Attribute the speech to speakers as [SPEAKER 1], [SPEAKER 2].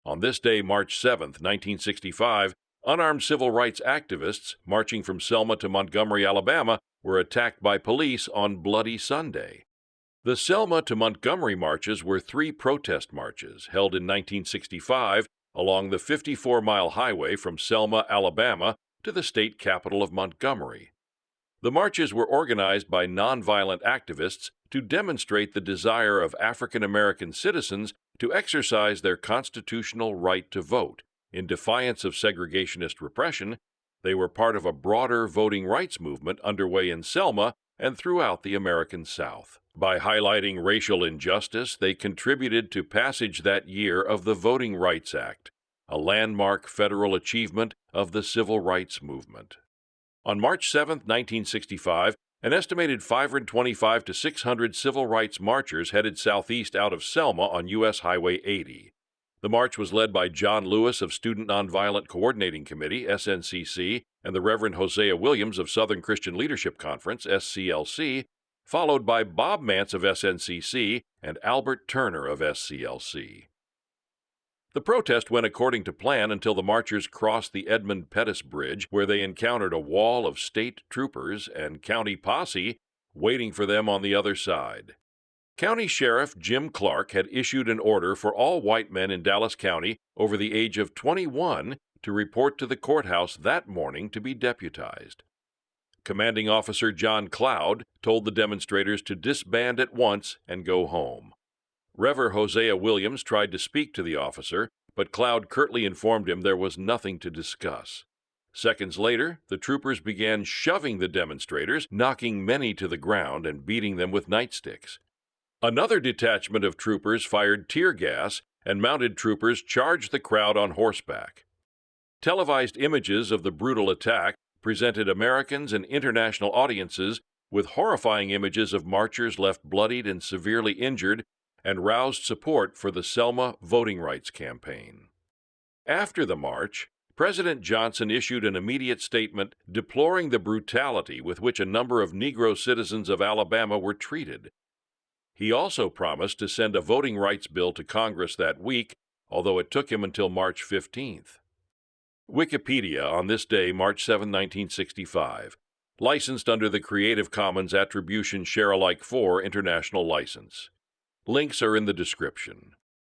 [SPEAKER 1] On this day, March 7, 1965, unarmed civil rights activists marching from Selma to Montgomery, Alabama, were attacked by police on Bloody Sunday. The Selma to Montgomery marches were three protest marches held in 1965 along the 54-mile highway from Selma, Alabama, to the state capital of Montgomery. The marches were organized by nonviolent activists to demonstrate the desire of African American citizens to exercise their constitutional right to vote. In defiance of segregationist repression, they were part of a broader voting rights movement underway in Selma and throughout the American South. By highlighting racial injustice, they contributed to passage that year of the Voting Rights Act, a landmark federal achievement of the civil rights movement. On March 7, 1965, an estimated 525 to 600 civil rights marchers headed southeast out of Selma on U.S. Highway 80. The march was led by John Lewis of Student Nonviolent Coordinating Committee, SNCC, and the Reverend Hosea Williams of Southern Christian Leadership Conference, SCLC, followed by Bob Mance of SNCC and Albert Turner of SCLC. The protest went according to plan until the marchers crossed the Edmund Pettus Bridge, where they encountered a wall of state troopers and county posse waiting for them on the other side. County Sheriff Jim Clark had issued an order for all white men in Dallas County over the age of 21 to report to the courthouse that morning to be deputized. Commanding Officer John Cloud told the demonstrators to disband at once and go home. Rev. Hosea Williams tried to speak to the officer, but Cloud curtly informed him there was nothing to discuss. Seconds later, the troopers began shoving the demonstrators, knocking many to the ground and beating them with nightsticks. Another detachment of troopers fired tear gas, and mounted troopers charged the crowd on horseback. Televised images of the brutal attack presented Americans and international audiences with horrifying images of marchers left bloodied and severely injured, and roused support for the Selma voting rights campaign. After the march, President Johnson issued an immediate statement deploring the brutality with which a number of Negro citizens of Alabama were treated. He also promised to send a voting rights bill to Congress that week, although it took him until March 15th. Wikipedia on this day, March 7, 1965. Licensed under the Creative Commons Attribution Share-alike 4 International License. Links are in the description.